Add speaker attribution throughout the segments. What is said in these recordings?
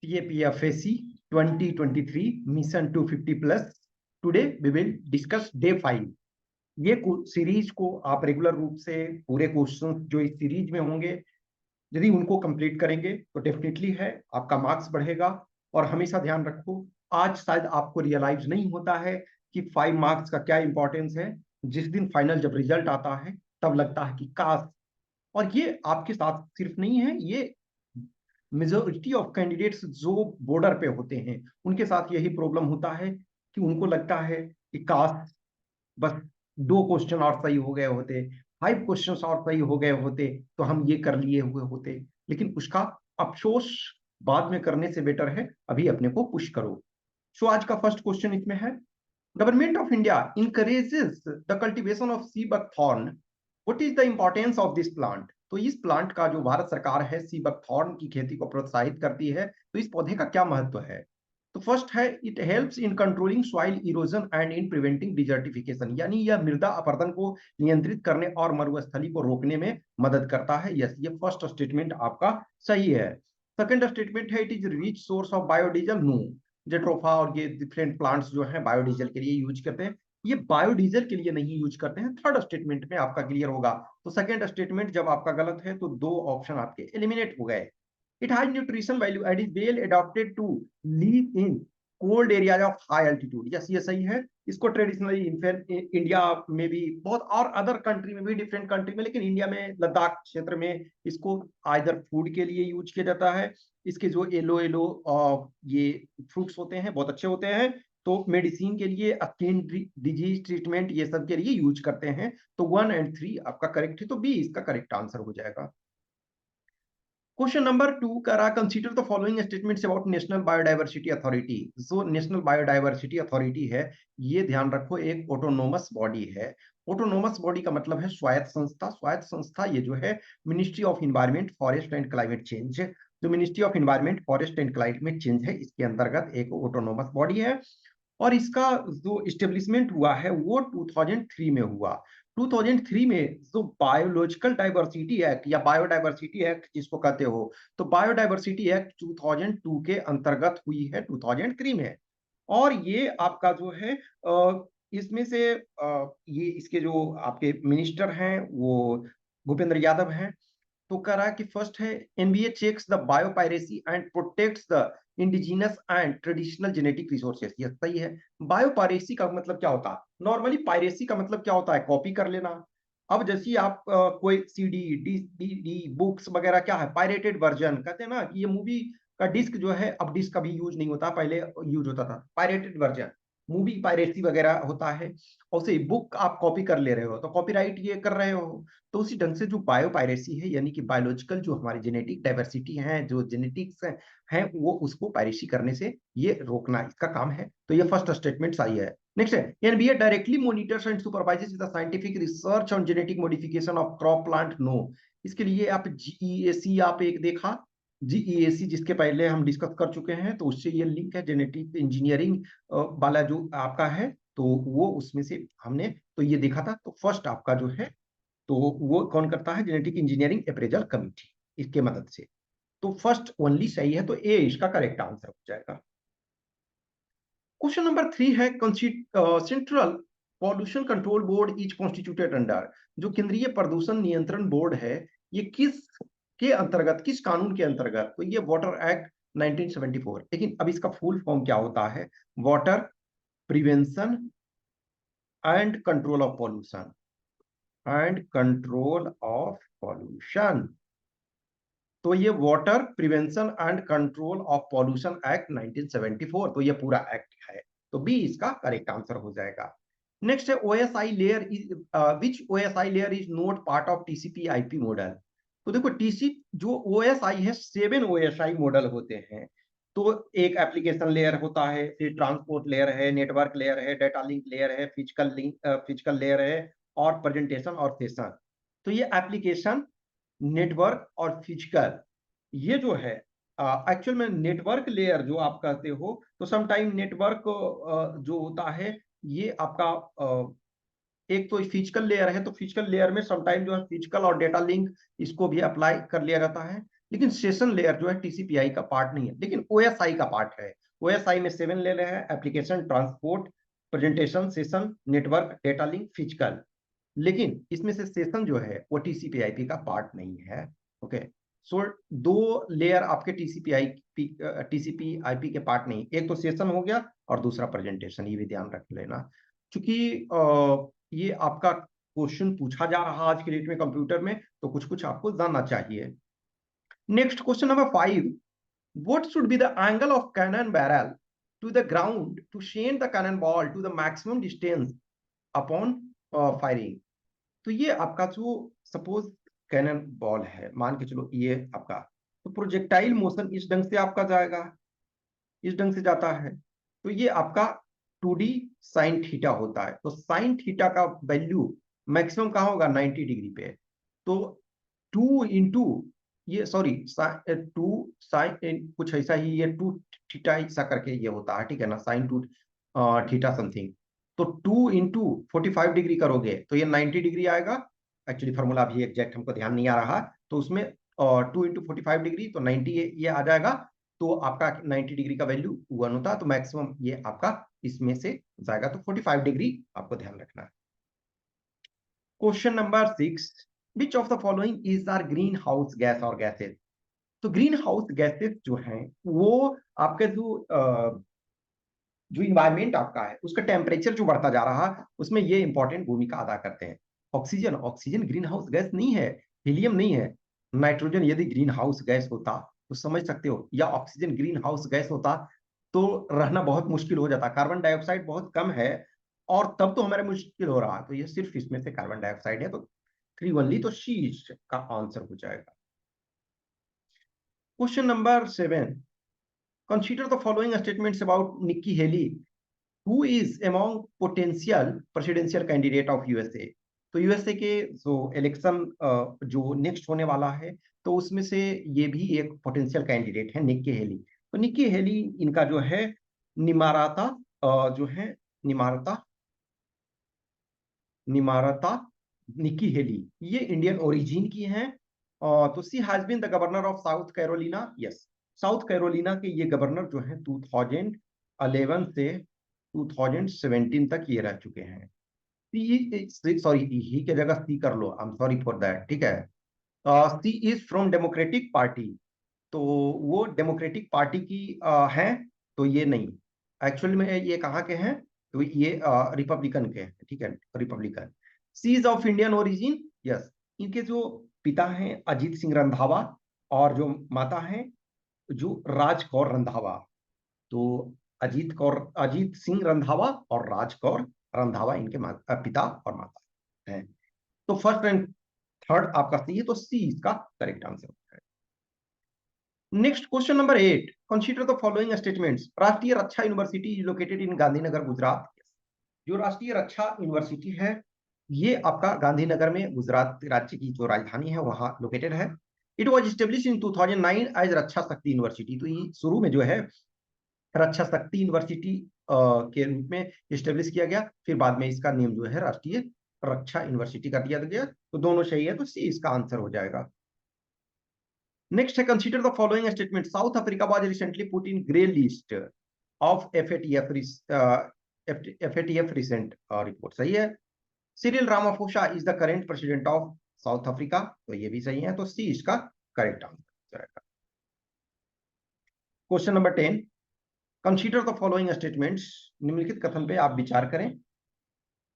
Speaker 1: CAPFAC 2023 mission 250 plus. Today we will discuss day 5। ये series को आप रेगुलर रूप से पूरे क्वेश्चन जो इस सीरीज में होंगे यदि उनको कंप्लीट करेंगे तो डेफिनेटली है आपका मार्क्स बढ़ेगा। और हमेशा ध्यान रखो, आज शायद आपको रियलाइज नहीं होता है कि 5 मार्क्स का क्या इंपॉर्टेंस है। जिस दिन फाइनल जब रिजल्ट आता है तब लगता है कि काश। और ये आपके साथ सिर्फ नहीं है, ये मेजोरिटी ऑफ कैंडिडेट्स जो बॉर्डर पे होते हैं उनके साथ यही प्रॉब्लम होता है कि उनको लगता है कि काश बस 2 क्वेश्चन और सही हो गए होते, 5 क्वेश्चन और सही हो गए होते तो हम ये कर लिए हुए होते। लेकिन उसका अफसोस बाद में करने से बेटर है अभी अपने को पुश करो। सो आज का फर्स्ट क्वेश्चन इसमें है, government of India encourages the cultivation of sea buckthorn, what is the importance of this plant. तो इस प्लांट का जो भारत सरकार है सी बकथॉर्न की खेती को प्रोत्साहित करती है, तो इस पौधे का क्या महत्व है। तो फर्स्ट है, it helps in controlling soil erosion and in preventing desertification, यानी यह मृदा अपरदन को नियंत्रित करने और मरुस्थली को रोकने में मदद करता है। यस, ये फर्स्ट स्टेटमेंट आपका सही है। सेकंड स्टेटमेंट है, it is rich source of biodiesel. No, jatropha और ये डिफरेंट प्लांट्स जो हैं बायोडीजल के लिए यूज करते हैं, ये बायोडीजल के लिए नहीं यूज करते हैं। थर्ड स्टेटमेंट में आपका क्लियर होगा। तो सेकंड स्टेटमेंट जब आपका गलत है तो 2 ऑप्शन आपके एलिमिनेट हो गए। It has nutrition value and is well adopted to live in cold areas of high altitude. Yes, ये सही है। इसको ट्रेडिशनली इंडिया में भी बहुत और अदर कंट्री में भी, डिफरेंट कंट्री में, लेकिन इंडिया में लद्दाख क्षेत्र में इसको आइदर फूड के लिए यूज किया जाता है। इसके जो येलो येलो ये फ्रूट्स होते हैं बहुत अच्छे होते हैं, तो मेडिसिन के लिए, स्किन डिजीज ट्रीटमेंट, ये सब के लिए यूज करते हैं। तो 1 और 3 आपका करेक्ट है, तो बी इसका करेक्ट आंसर हो जाएगा। क्वेश्चन नंबर 2 कर रहा, consider the following statements about national biodiversity authority. जो नेशनल बायोडाइवर्सिटी अथॉरिटी है, ये ध्यान रखो एक ऑटोनोमस बॉडी है। ऑटोनोमस बॉडी का मतलब है स्वायत्त संस्था। स्वायत्त संस्था ये जो है ministry of environment forest and climate change, जो ministry of environment forest and climate change है, इसके अंतर्गत एक ऑटोनोमस बॉडी है। और इसका जो इस्टेब्लिशमेंट हुआ है वो 2003 में हुआ। 2003 में जो बायोलॉजिकल डाइवर्सिटी एक्ट या बायोडाइवर्सिटी एक्ट जिसको कहते हो, तो बायोडाइवर्सिटी एक्ट 2002 के अंतर्गत हुई है 2003 में। और ये आपका जो है इसमें से ये इसके जो आपके मिनिस्टर हैं वो भूपेंद्र यादव हैं। तो कह रहा है कि फर्स्ट है, NBA checks the biopiracy and protects the indigenous and traditional genetic resources. ये सही है। बायोपायरेसी का मतलब क्या होता है, नॉर्मली पायरेसी का मतलब क्या होता है, कॉपी कर लेना। अब जैसे आप कोई सीडी डी बुक्स वगैरह क्या है, पायरेटेड वर्जन कहते हैं ना, कि ये मूवी का डिस्क जो है अब डिस्क कभी यूज नहीं होता, पहले यूज होता था पायरेटेड वर्जन, मूवी पायरेसी वगैरह होता है। और उसे बुक आप कॉपी कर ले रहे हो तो कॉपीराइट ये कर रहे हो। तो उसी ढंग से जो बायो पायरेसी है, यानी कि बायोलॉजिकल जो हमारी जेनेटिक डाइवर्सिटी है, जो जेनेटिक्स है वो उसको पायरेसी करने से ये रोकना इसका काम है। तो ये फर्स्ट स्टेटमेंट सही है। नेक्स्ट है, NBA directly monitors and supervises the scientific research on genetic modification of crop plant. No, इसके लिए आप जीईएसी आप एक देखा, जीईएसी जिसके पहले हम डिस्कस कर चुके हैं, तो उससे ये लिंक है जेनेटिक इंजीनियरिंग वाला जो आपका है, तो वो उसमें से हमने तो ये देखा था। तो फर्स्ट आपका जो है तो वो कौन करता है, जेनेटिक इंजीनियरिंग अप्रेजल कमिटी, इसके मदद से। तो फर्स्ट ओनली सही है, तो ए इसका करेक्ट आंसर हो जाएगा। क्वेश्चन नंबर 3 है, central pollution control board is constituted under. जो केंद्रीय प्रदूषण नियंत्रण बोर्ड है, ये किस के अंतर्गत, किस कानून के अंतर्गत, तो ये वाटर एक्ट 1974। लेकिन अब इसका फुल फॉर्म क्या होता है, water prevention and control of pollution, and control of pollution. तो ये water prevention and control of pollution act 1974, तो ये पूरा एक्ट है, तो बी इसका करेक्ट आंसर हो जाएगा। नेक्स्ट है, OSI layer is which OSI layer is not part of TCP IP model. तो देखो टीसी जो ओएसआई है, 7 ओएसआई मॉडल होते हैं। तो एक एप्लीकेशन लेयर होता है, फिर ट्रांसपोर्ट लेयर है, नेटवर्क लेयर है, डेटा लिंक लेयर है, फिजिकल लेयर है, और प्रेजेंटेशन और सेशन। तो ये एप्लीकेशन, नेटवर्क और फिजिकल, ये जो है एक्चुअल में नेटवर्क लेयर जो आप कहते हो, तो समटाइम नेटवर्क जो होता है ये आपका एक तो फिजिकल लेयर है, तो फिजिकल लेयर में समटाइम जो है फिजिकल और डेटा लिंक इसको भी अप्लाई कर लिया जाता है। लेकिन सेशन लेयर जो है टीसीपीआई का पार्ट नहीं है, लेकिन ओएसआई का पार्ट है। ओएसआई में 7 ले रहे हैं, application, transport, presentation, session, network, data link, physical. लेकिन इसमें से सेशन जो है वो टीसीपी/आईपी का पार्ट नहीं है। ओके, सो दो लेयर आपके टीसीपी/आईपी के पार्ट नहीं, एक तो सेशन हो गया और दूसरा प्रेजेंटेशन, ये भी ध्यान रख लेना, क्योंकि ये आपका क्वेश्चन पूछा जा रहा आज के डेट में कंप्यूटर में, तो कुछ कुछ आपको जानना चाहिए। Next question number 5, what should be the angle of cannon barrel to the ground to send the cannonball to the maximum distance upon firing? तो ये आपका जो सपोज कैनन बॉल है, मान के चलो ये आपका, तो प्रोजेक्टाइल मोशन इस ढंग से आपका जाएगा, इस ढंग से जाता है, तो ये आपका 2D साइन थीटा होता है। तो साइन थीटा का वैल्यू मैक्सिमम कहाँ होगा, 90 डिग्री पे। तो 2 इंटू ये, सॉरी, 2 साइन कुछ ऐसा ही, ये 2 थीटा ऐसा करके ये होता है, ठीक है ना, साइन 2 थीटा समथिंग। तो 2 इंटू 45 डिग्री करोगे तो ये 90 डिग्री आएगा। एक्चुअली फार्मूला अभी एग्जैक्ट हमको ध्यान नहीं आ रहा, तो उसमें 2 इंटू 45 डिग्री तो 90 ये आ जाएगा। तो आपका 90 डिग्री का वैल्यू 1 होता है, तो मैक्सिमम ये आपका इसमें से जाएगा, तो 45 डिग्री आपको ध्यान रखना है। Question number 6, which of the following is are green house gas or gases? तो ग्रीन हाउस गैसेस जो हैं वो आपके जो इन्वायरमेंट आपका है उसका टेम्परेचर जो बढ़ता जा रहा है उसमें ये इंपॉर्टेंट भूमिका अदा करते हैं। Oxygen, oxygen green house gas नहीं है, हीलियम नहीं है। नाइट्रोजन यदि ग्रीन हाउस गैस होता तो समझ सकते हो, या ऑक्सीजन ग्रीन हाउस गैस होता तो रहना बहुत मुश्किल हो जाता। कार्बन डाइऑक्साइड बहुत कम है और तब तो हमारा मुश्किल हो रहा है, तो ये सिर्फ इसमें से कार्बन डाइऑक्साइड है, तो 3 ओनली, तो सी का आंसर हो जाएगा। Question number 7, consider the following statements about Nikki Haley, who is among potential presidential candidate of USA। तो यूएसए के जो इलेक्शन जो नेक्स्ट होने वाला है, तो उसमें से ये भी एक पोटेंशियल कैंडिडेट है, निक्की हेली। तो निक्की हेली इनका जो है निमाराता, जो है निमारता, निमारता निक्की हेली, ये इंडियन ओरिजिन की हैं। तो she has been the governor of South Carolina, yes, South Carolina के ये गवर्नर जो है 2011 से 2017 तक ये रह चुके हैं। सॉरी, ही के जगह सी कर लो, I am sorry for that, ठीक है। She is from Democratic Party, तो वो डेमोक्रेटिक पार्टी की हैं, तो ये नहीं, एक्चुअली में ये कहाँ के हैं, तो ये रिपब्लिकन के हैं, ठीक है, Republican. She is of Indian origin, yes, इनके जो पिता हैं अजीत सिंह रंधावा और जो माता हैं जो राज कौर रंधावा। तो अजीत सिंह रंधावा और राज कौर रंधावा इनके पिता और माता हैं। तो फर्स्ट एंड थर्ड आपका सी है, तो सी इसका करेक्ट आंसर होता है। Next question number 8, consider the following statements. Rashtriya Raksha University is located in Gandhinagar, Gujarat. जो राष्ट्रीय रक्षा यूनिवर्सिटी है ये आपका गांधीनगर में, गुजरात राज्य की जो राजधानी है वहां लोकेटेड है। It was establish in 2009 as Raksha Shakti University. तो ये शुरू में जो है रक्षा शक्ति यूनिवर्सिटी के रूप में एस्टेब्लिश किया गया, फिर बाद में इसका नेम जो है राष्ट्रीय रक्षा यूनिवर्सिटी कर दिया गया। तो दोनों सही है, तो सी इसका आंसर हो जाएगा। नेक्स्ट है, consider the following statement. South Africa was recently put in grey list of FATF recent report, सही है। Cyril Ramaphosa is the current president of South Africa, तो ये भी सही है, तो सी इसका करेक्ट आंसर जाएगा। Question number 10, consider the following statements. निम्नलिखित कथन पे आप विचार करें।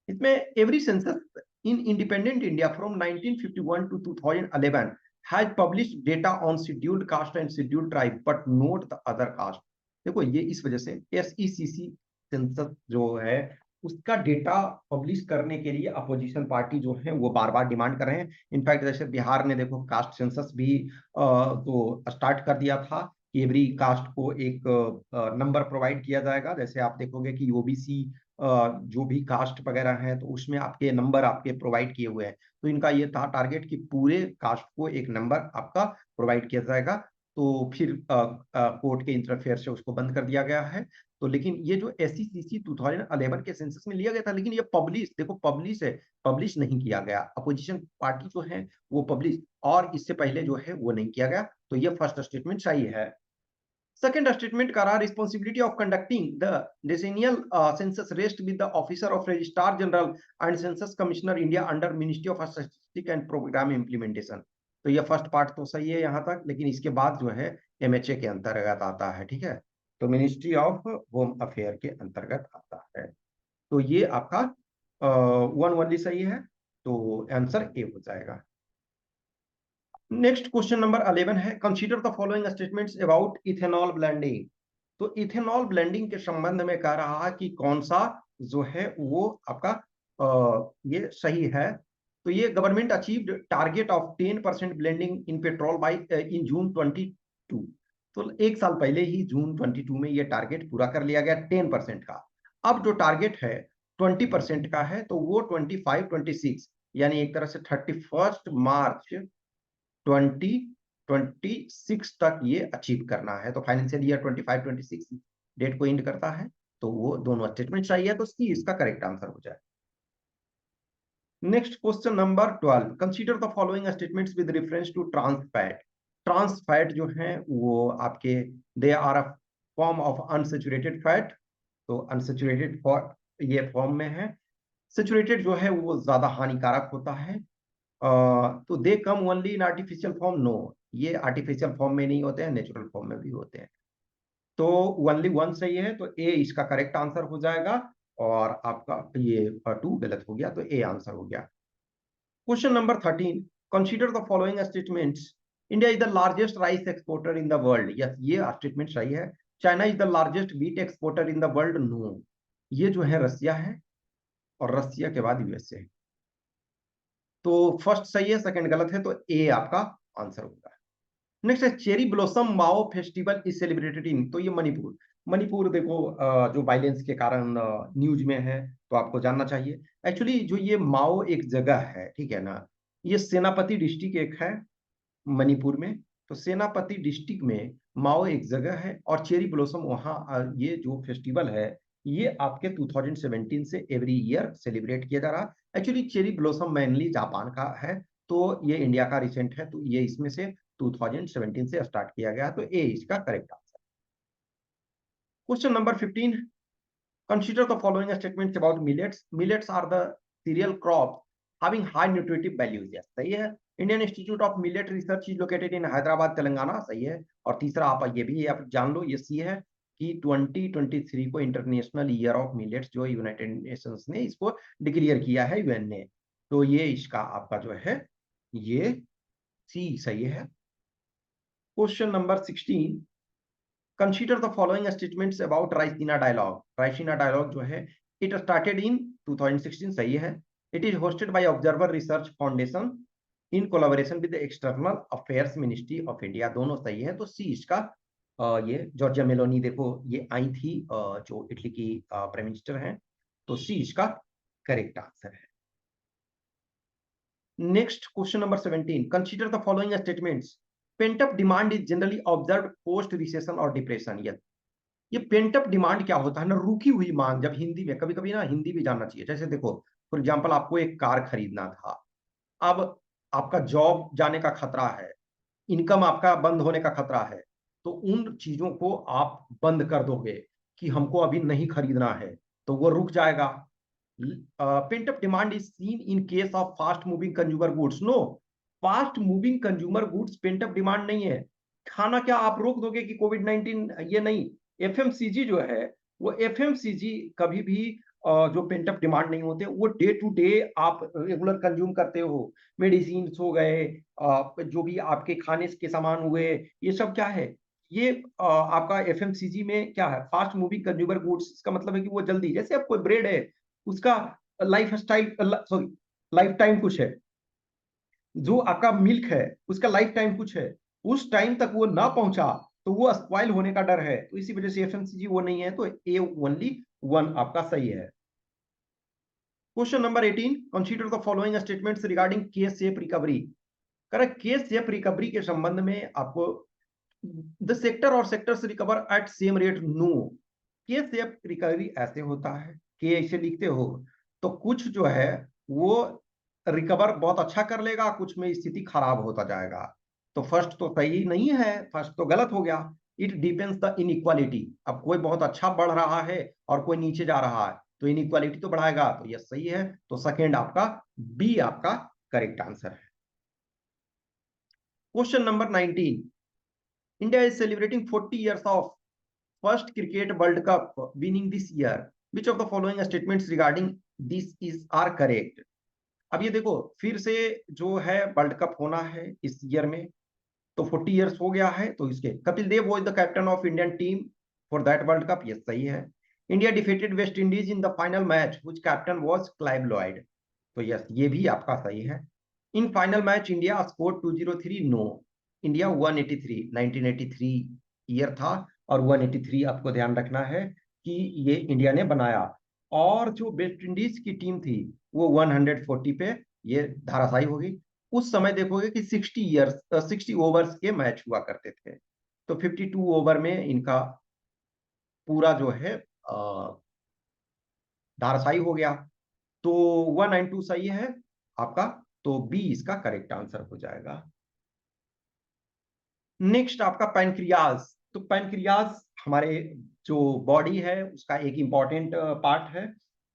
Speaker 1: इसमें every census in independent India from 1951 to 2011 has published data on scheduled caste and scheduled tribe but not the other caste। देखो ये इस वजह से SECC सेंसस जो है उसका डेटा पब्लिश करने के लिए अपोजिशन पार्टी जो है वो बार बार डिमांड कर रहे हैं। इनफैक्ट जैसे बिहार ने देखो कास्ट सेंसस भी तो स्टार्ट कर दिया था कि एवरी कास्ट को एक नंबर प्रोवाइड किया जाएगा। जैसे आप देखोगे कि ओबीसी जो भी कास्ट वगैरह हैं तो उसमें आपके नंबर आपके प्रोवाइड किए हुए हैं। तो इनका ये था टारगेट कि पूरे कास्ट को एक नंबर आपका प्रोवाइड किया जाएगा। तो फिर कोर्ट के इंटरफेयर से उसको बंद कर दिया गया है। तो लेकिन ये जो SECC 2011 के सेंसस में लिया गया था, लेकिन ये पब्लिश, देखो पब्लिश है, पब्लिश नहीं किया गया। अपोजिशन पार्टी जो है वो पब्लिश, और इससे पहले जो है वो नहीं किया गया। तो ये फर्स्ट स्टेटमेंट सही है। Second statement करा, responsibility of conducting the decennial census rests with the officer of registrar general and census commissioner India under Ministry of Statistics and Program Implementation। तो ये फर्स्ट पार्ट तो सही है यहाँ तक, लेकिन इसके बाद जो है MHA के अंतर्गत आता है, ठीक है, तो मिनिस्ट्री ऑफ होम अफेयर के अंतर्गत आता है। तो ये आपका 1 ओनली सही है, तो आंसर ए हो जाएगा। नेक्स्ट क्वेश्चन नंबर 11 है, consider the following statements about ethanol blending. तो इथेनॉल ब्लेंडिंग के संबंध में कह रहा है कि कौन सा जो है वो आपका ये सही है। तो ये government achieved target of 10% blending in petrol by in June 22। तो एक साल पहले ही जून 22 में ये टारगेट पूरा कर लिया गया 10% का। अब जो टारगेट है 20% का है, तो वो 25-26 यानी एक तरह से 31 मार्च 2026 तक ये अचीव करना है। तो फाइनेंशियल ईयर 25-26 डेट को इंड करता है, तो वो दोनों स्टेटमेंट चाहिए, तो सी इसका करेक्ट आंसर हो जाए। Next question number 12, consider the following statements with reference to trans fat. Trans fat जो है वो आपके they are a form of unsaturated fat. तो अनसेचुरेटेड ये फॉर्म में है, सेचुरेटेड जो है वो ज्यादा हानिकारक होता है। तो they come only in artificial form, no, ये आर्टिफिशियल फॉर्म में नहीं होते हैं, नेचुरल फॉर्म में भी होते हैं। तो ओनली 1 सही है, तो ए इसका करेक्ट आंसर हो जाएगा, और आपका ये 2 गलत हो गया, तो ए आंसर हो गया। Question number 13, consider the following statements. India is the largest rice exporter in the world. Yes, ये स्टेटमेंट सही है। China is the largest wheat exporter in the world, no, ये जो है रसिया है, और रसिया के बाद यूएसए। तो फर्स्ट सही है, सेकंड गलत है, तो ए आपका आंसर होगा। नेक्स्ट है, cherry blossom Mao festival is celebrated in. तो ये मणिपुर, मणिपुर देखो जो वायलेंस के कारण न्यूज में है, तो आपको जानना चाहिए। एक्चुअली जो ये माओ एक जगह है, ठीक है ना, ये सेनापति डिस्ट्रिक्ट एक है मणिपुर में। तो सेनापति डिस्ट्रिक्ट में माओ एक जगह है, और चेरी ब्लॉसम वहाँ ये जो फेस्टिवल है ये आपके 2017 से एवरी ईयर सेलिब्रेट किया जा रहा है। Actually cherry blossom mainly Japan का है, तो ये इंडिया का रिसेंट है, तो ये इसमें से 2017 से स्टार्ट किया गया, तो ए इसका correct answer. Question number 15, consider the following statements about millets. Millets are the cereal crop having high nutritive values. Yes, सही है। Indian institute of millet research is located इन हैदराबाद तेलंगाना, सही है। और तीसरा आप ये भी आप जान लो, ये सी है कि 2023 को इंटरनेशनल ईयर ऑफ मिलेट्स जो यूनाइटेड नेशंस ने इसको डिक्लेयर किया है, यूएन ने, तो ये इसका आपका जो है ये सी सही है। Question number 16, consider the following statements about Raisina Dialogue. Raisina Dialogue जो है इट स्टार्टेड इन 2016, सही है। It is hosted by Observer Research Foundation in collaboration with external affairs ministry of India, दोनों सही है, तो सी इसका ये जॉर्जिया मेलोनी देखो ये आई थी जो इटली की प्राइम मिनिस्टर हैं, तो सी इसका करेक्ट आंसर है। Next question number 17, consider the following statements. Pent-up demand is generally observed post recession और डिप्रेशन। ये पेंटअप डिमांड क्या होता है ना, रुकी हुई मांग। जब हिंदी में कभी कभी ना हिंदी भी जानना चाहिए। जैसे देखो फॉर एग्जांपल आपको एक कार खरीदना था, अब आपका जॉब जाने का खतरा है, इनकम आपका बंद होने का खतरा है, तो उन चीजों को आप बंद कर दोगे कि हमको अभी नहीं खरीदना है, तो वो रुक जाएगा। Pent up demand is seen in case of fast moving consumer goods, no, fast moving consumer goods pent up demand नहीं है। खाना क्या आप रोक दोगे कि कोविड-19, ये नहीं। एफएमसीजी जो है वो एफएमसीजी कभी भी जो पेंटअप डिमांड नहीं होते, वो डे टू डे आप रेगुलर कंज्यूम करते हो। मेडिसिन हो गए, जो भी आपके खाने के सामान हुए, ये सब क्या है, ये आपका एफएमसीजी में क्या है, फास्ट मूविंग कंज्यूमर गुड्स। इसका मतलब है कि वो जल्दी, जैसे अब कोई ब्रेड है उसका life style sorry life time कुछ है, जो आपका मिल्क है उसका लाइफ टाइम कुछ है, उस टाइम तक वो ना पहुंचा तो वो स्पॉइल होने का डर है, तो इसी वजह से एफएमसीजी वो नहीं है, तो ए ओनली 1 आपका सही है। Question number 18, consider the following statements regarding K shape recovery. Correct, K shape recovery के संबंध में आपको the sector or sectors recover at same rate, no, K shape recovery ऐसे होता है, के ऐसे लिखते हो तो कुछ जो है वो रिकवर बहुत अच्छा कर लेगा, कुछ में स्थिति खराब होता जाएगा। तो फर्स्ट तो सही नहीं है, फर्स्ट तो गलत हो गया। इट डिपेंड्स द इनइक्वालिटी, अब कोई बहुत अच्छा बढ़ रहा है और कोई नीचे जा रहा है तो इनइक्वालिटी तो बढ़ाएगा, तो यह सही है। तो सेकेंड आपका बी आपका करेक्ट आंसर है। Question number 19, India is celebrating 40 years of first cricket world cup winning this year, which of the following statements regarding this is are correct. अब ये देखो फिर से जो है वर्ल्ड कप होना है इस ईयर में, तो 40 इयर्स हो गया है, तो इसके Kapil Dev was the captain of Indian team for that world cup, ये सही है। India defeated West Indies in the final match which captain was Clive Lloyd, तो यस ये भी आपका सही है। In final match India score 203, no, India 183, 1983 year था और 183 आपको ध्यान रखना है कि ये इंडिया ने बनाया। और जो वेस्ट इंडीज की टीम थी वो 140 पे ये धाराशायी होगी। उस समय देखोगे कि 60 ओवर्स के मैच हुआ करते थे, तो 52 ओवर में इनका पूरा जो है धाराशायी हो गया। तो 192 सही है आपका, तो बी इसका करेक्ट आंसर हो जाएगा। नेक्स्ट आपका पैनक्रियाज, तो पैनक्रियाज हमारे जो बॉडी है उसका एक इंपॉर्टेंट पार्ट है।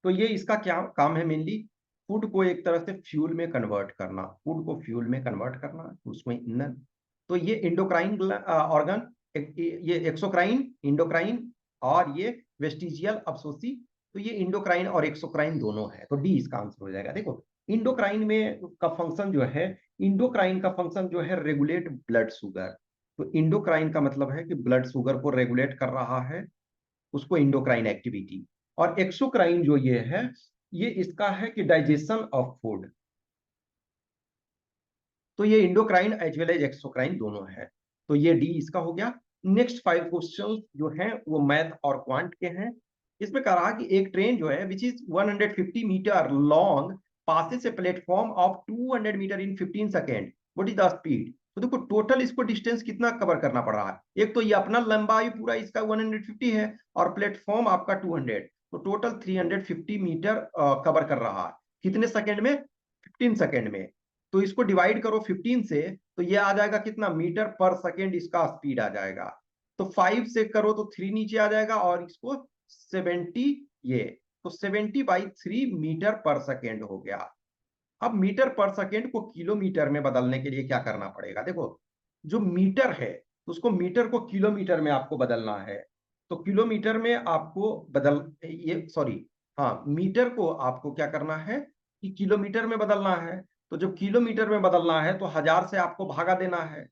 Speaker 1: तो ये इसका क्या काम है, मेनली फूड को एक तरह से फ्यूल में कन्वर्ट करना, फूड को फ्यूल में कन्वर्ट करना, उसमें ईंधन। तो ये इंडोक्राइन ऑर्गन, ये एक्सोक्राइन, इंडोक्राइन और ये वेस्टिजियल अब्सोसी, तो ये इंडोक्राइन और एक्सोक्राइन दोनों है, तो डी इसका आंसर हो जाएगा। देखो इंडोक्राइन में का फंक्शन जो है, इंडोक्राइन का फंक्शन जो है रेगुलेट ब्लड शुगर, तो इंडोक्राइन का मतलब है कि ब्लड शुगर को रेगुलेट कर रहा है, उसको इंडोक्राइन एक्टिविटी। और एक्सोक्राइन जो ये है, ये इसका है कि डाइजेशन ऑफ फूड, तो ये endocrine as well as exocrine दोनों है, तो ये डी इसका हो गया। नेक्स्ट 5 क्वेश्चन जो हैं वो मैथ और क्वांट के हैं। इसमें कह रहा कि एक ट्रेन जो है which is 150 metre long passes a platform of 200 metre in 15 second, what is the speed. तो देखो टोटल इसको डिस्टेंस कितना कवर करना पड़ रहा है, एक तो ये अपना लंबाई पूरा इसका 150 है और प्लेटफॉर्म आपका 200, तो टोटल 350 मीटर कवर कर रहा है कितने सेकेंड में, 15 सेकेंड में। तो इसको डिवाइड करो 15 से, तो ये आ जाएगा कितना मीटर पर सेकेंड इसका स्पीड आ जाएगा। तो 5 से करो तो 3 नीचे आ जाएगा और इसको 70, ये तो 70/3 मीटर पर सेकेंड हो गया। अब मीटर पर सेकेंड को किलोमीटर में बदलने के लिए क्या करना पड़ेगा, देखो जो मीटर है उसको मीटर को किलोमीटर में आपको बदलना है, तो किलोमीटर में आपको बदल ये सॉरी हाँ मीटर को आपको क्या करना है कि किलोमीटर में बदलना है। तो जब किलोमीटर में बदलना है तो 1000 से आपको भागा देना है,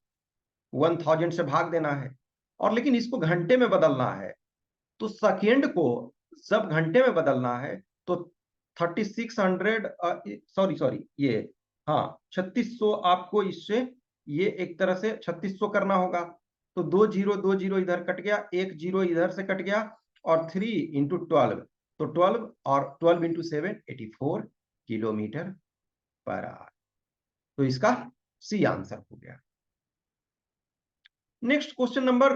Speaker 1: 1000 से भाग देना है। और लेकिन इसको घंटे में बदलना है, तो सेकेंड को जब घंटे में बदलना है तो 3600 सॉरी सॉरी ये हाँ 3600 आपको इससे ये एक तरह से 3600 करना होगा। तो 2 0 इधर कट गया, 1 0 इधर से कट गया और 3 × 12, तो 12 और 12 × 7 84 किलोमीटर पर आवर, तो इसका सी आंसर हो गया। नेक्स्ट क्वेश्चन नंबर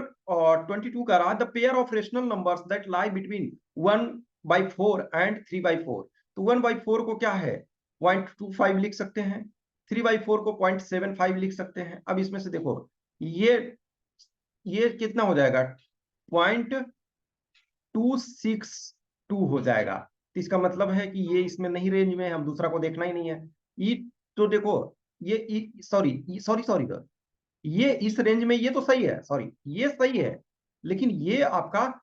Speaker 1: 22 का रहा, the pair of rational numbers that lie between 1/4 and 3/4, तो 1/4 को क्या है 0.25 लिख सकते हैं, 3/4 को 0.75 लिख सकते हैं। अब इसमें से देखो ये कितना हो जाएगा 0.262 हो जाएगा, तो इसका मतलब है कि ये इसमें नहीं रेंज में, हम दूसरा को देखना ही नहीं है। ई तो देखो ये सॉरी सॉरी सॉरी ये इस रेंज में ये तो सही है, सॉरी ये सही है, लेकिन ये आपका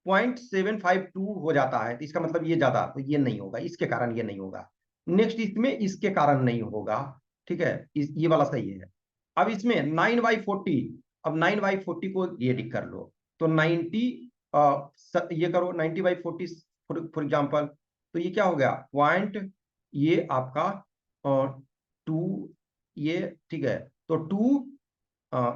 Speaker 1: 0.752 हो जाता है, तो इसका मतलब ये ज्यादा, तो ये नहीं होगा, इसके कारण ये नहीं होगा। नेक्स्ट इसमें इसके कारण नहीं होगा, ठीक है, ये वाला सही है। अब इसमें 9/40, अब 9/40 को ये टिक कर लो, तो 90 ये करो 90/40 फॉर एग्जाम्पल, तो ये क्या हो गया पॉइंट, ये आपका 2, ये ठीक है, तो 2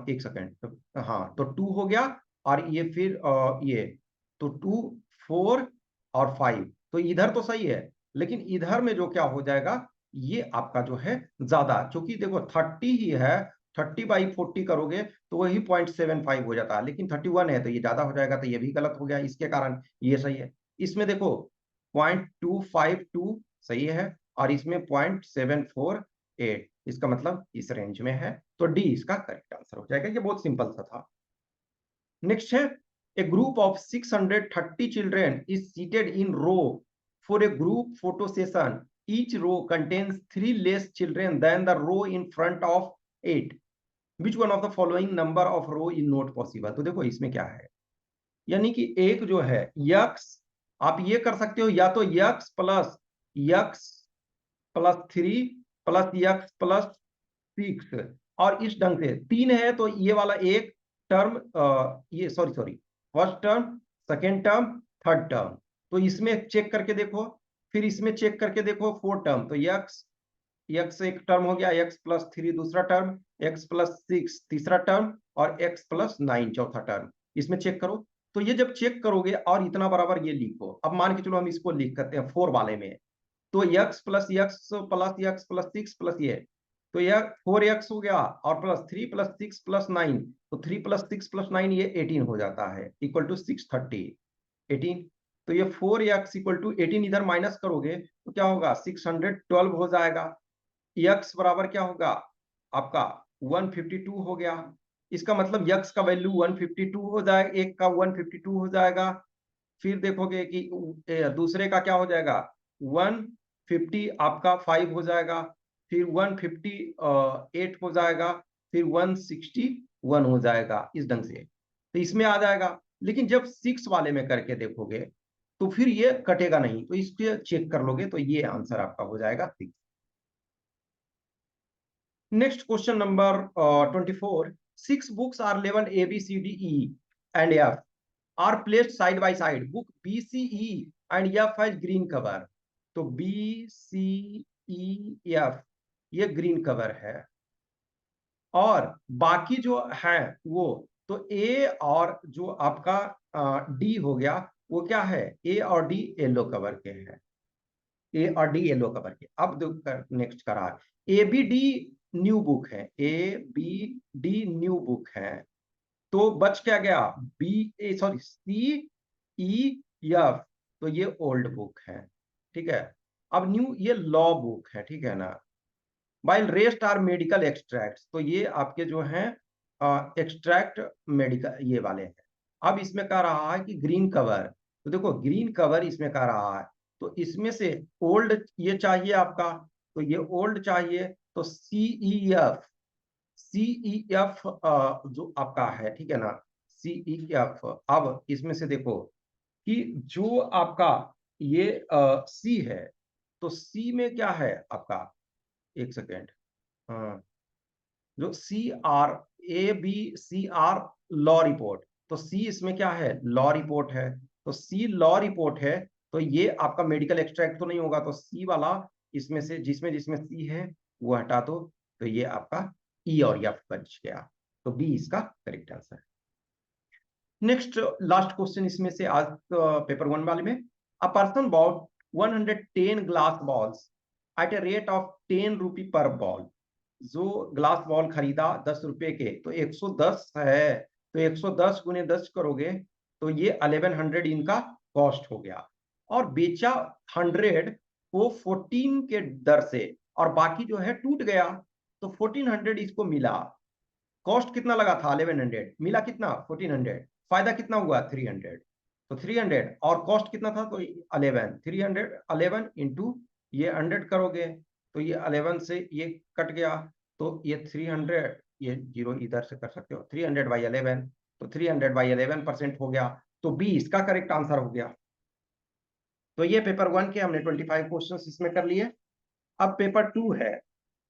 Speaker 1: एक सेकेंड, हाँ तो 2 हो गया और ये फिर ये तो 2 4 और 5, तो इधर तो सही है, लेकिन इधर में जो क्या हो जाएगा ये आपका जो है ज्यादा, क्योंकि देखो 30 ही है, 30/40 करोगे तो वही 0.75 हो जाता है, लेकिन 31 है तो ये ज्यादा हो जाएगा, तो ये भी गलत हो गया, इसके कारण ये सही है। इसमें देखो 0.252 सही है और इसमें 0.748, इसका मतलब इस रेंज में है, तो डी इसका करेक्ट आंसर हो जाएगा। ये बहुत सिंपल सा था। नेक्स्ट है, a group of 630 children is seated in row for a group photo session, each row contains 3 less children than the row in front of 8, which one of the following number of row is not possible. तो देखो इसमें क्या है, यानी कि एक जो है यक्स, आप ये कर सकते हो या तो x plus 3 plus x plus 6, और इस ढंग से 3 है तो ये वाला एक टर्म, ये sorry first term, second term, third term, तो इसमें चेक करके देखो, फिर इसमें चेक करके देखो 4 टर्म, तो यक्स एक टर्म हो गया, एक्स प्लस 3 दूसरा टर्म, एक्स प्लस 6 तीसरा टर्म, और एक्स प्लस 9 चौथा टर्म। इसमें चेक करो, तो ये जब चेक करोगे और इतना बराबर ये लिखो, अब मान के चलो हम इसको लिख करते हैं 4 वाले में, तो x plus x plus x plus 6 plus ये, तो यह 4x हो गया, और प्लस 3 प्लस 6 प्लस 9, तो 3 प्लस 6 प्लस 9 ये 18 हो जाता है, इक्वल टू 630 18। तो ये 4x इक्वल टू 18 इधर माइनस करोगे तो क्या होगा, 612 हो जाएगा। x बराबर क्या होगा आपका 152 हो गया। इसका मतलब x का वैल्यू 152 हो जाएगा, एक का 152 हो जाएगा। फिर देखोगे कि दूसरे का क्या हो जाएगा, 150 आपका 5 हो जाएगा, फिर 158 हो जाएगा, फिर 161 हो जाएगा, इस ढंग से तो इसमें आ जाएगा। लेकिन जब 6 वाले में करके देखोगे तो फिर ये कटेगा नहीं, तो इसको चेक कर लोगे तो ये आंसर आपका हो जाएगा 6। Next question number 24, 6 books are level A B C D E and F are placed side by side. Book B C E and F has green cover. तो B C E F ये green cover है, और बाकी जो है वो, तो A और जो आपका D हो गया वो क्या है, A और D येलो कवर के हैं, ए और डी येलो कवर के। अब नेक्स्ट करा A B D new book है, A B D new book है, तो बच क्या गया, B A sorry C E F, तो ये ओल्ड बुक है, ठीक है। अब न्यू ये लॉ बुक है, ठीक है ना। While rest are medical extract, तो ये आपके जो हैं एक्सट्रैक्ट मेडिकल ये वाले हैं। अब इसमें कह रहा है कि ग्रीन कवर, तो देखो ग्रीन कवर इसमें कह रहा है, तो इसमें से ओल्ड ये चाहिए आपका, तो ये ओल्ड चाहिए, तो सीईएफ जो आपका है, ठीक है ना, सीईएफ। अब इसमें से देखो कि जो आपका ये सी है, तो सी में क्या है आपका, एक सेकेंड, जो C are A B C are law report, तो सी इसमें क्या है, लॉ रिपोर्ट है, तो सी लॉ रिपोर्ट है, तो ये आपका मेडिकल एक्सट्रैक्ट तो नहीं होगा, तो सी वाला इसमें से जिसमें जिसमें सी है वो हटा दो, तो ये आपका ई और एफ बच गया, तो बी इसका करेक्ट आंसर है। नेक्स्ट लास्ट क्वेश्चन इसमें से आज पेपर 1 वाले में, a person bought 110 glass balls at a rate of 10 rupee per ball. जो ग्लास बॉल खरीदा 10 रुपए के, तो 110 है, तो 110 गुने 10 करोगे तो ये 1100 इनका कॉस्ट हो गया, और बेचा 100 को 14 के दर से, और बाकी जो है टूट गया, तो 1400 इसको मिला। कॉस्ट कितना लगा था 1100, मिला कितना 1400, फायदा कितना हुआ 300, तो 300 और कॉस्ट कितना था, तो 11, 300 11 इंटू ये 100 करोगे, तो ये 11 से ये कट गया, तो ये 300, ये जीरो इधर से कर सकते हो, 300 बाई 11, तो 300 बाई 11% हो गया, तो बी इसका करेक्ट आंसर हो गया। तो ये पेपर 1 के हमने 25 क्वेश्चन इसमें कर लिए। अब पेपर 2 है,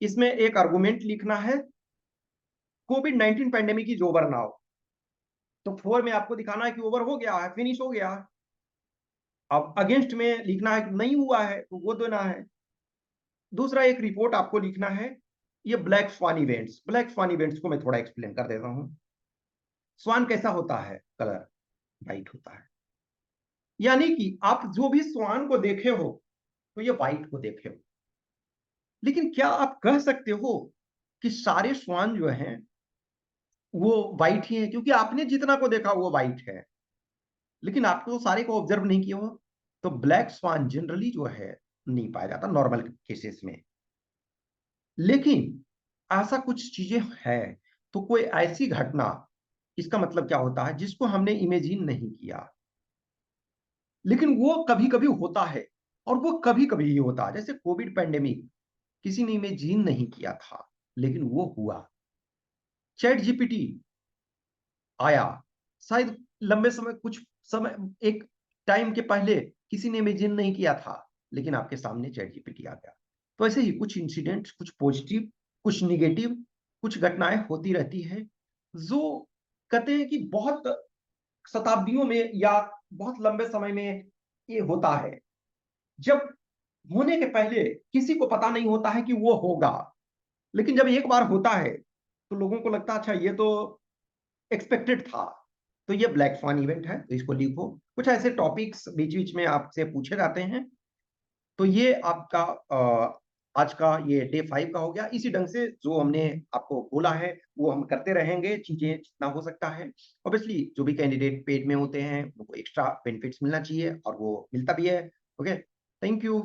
Speaker 1: इसमें एक आर्गुमेंट लिखना है, कोविड-19 पैंडेमिक इज ओवर नाउ, तो 4 में आपको दिखाना है कि ओवर हो गया है, फिनिश हो गया। अब अगेंस्ट में लिखना है कि नहीं हुआ है, तो वो देना है। दूसरा एक रिपोर्ट आपको लिखना है, ये black swan events, black swan events को मैं थोड़ा एक्सप्लेन कर देता हूं। स्वान कैसा होता है, कलर व्हाइट होता है, यानी कि आप जो भी स्वान को देखे हो तो ये व्हाइट को देखे हो, लेकिन क्या आप कह सकते हो कि सारे स्वान जो हैं वो व्हाइट ही हैं, क्योंकि आपने जितना को देखा वो व्हाइट है, लेकिन आपको तो सारे को ऑब्जर्व नहीं किया हो, तो ब्लैक स्वान जनरली जो है नहीं पाया जाता नॉर्मल केसेस में। लेकिन ऐसा कुछ चीजें है, तो कोई ऐसी घटना, इसका मतलब क्या होता है, जिसको हमने इमेजिन नहीं किया, लेकिन वो कभी कभी होता है, और वो कभी कभी ही होता है। जैसे कोविड पैंडेमिक, किसी ने इमेजिन नहीं किया था, लेकिन वो हुआ। चैट जीपीटी आया, शायद लंबे समय, कुछ समय, एक टाइम के पहले किसी ने इमेजिन नहीं किया था, लेकिन आपके सामने चैट जीपीटी आ गया। तो ऐसे ही कुछ इंसिडेंट्स, कुछ पॉजिटिव, कुछ निगेटिव, कुछ घटनाएं होती रहती है, जो कहते हैं कि बहुत शताब्दियों में या बहुत लंबे समय में ये होता है, जब होने के पहले किसी को पता नहीं होता है कि वो होगा, लेकिन जब एक बार होता है तो लोगों को लगता है अच्छा ये तो एक्सपेक्टेड था। तो ये ब्लैक स्वान इवेंट है, तो इसको लिखो। कुछ ऐसे टॉपिक्स बीच बीच में आपसे पूछे जाते हैं। तो ये आपका आज का ये डे 5 का हो गया। इसी ढंग से जो हमने आपको बोला है वो हम करते रहेंगे, चीजें जितना हो सकता है। ऑब्वियसली जो भी कैंडिडेट पेड में होते हैं उनको एक्स्ट्रा बेनिफिट्स मिलना चाहिए, और वो मिलता भी है। Okay, thank you.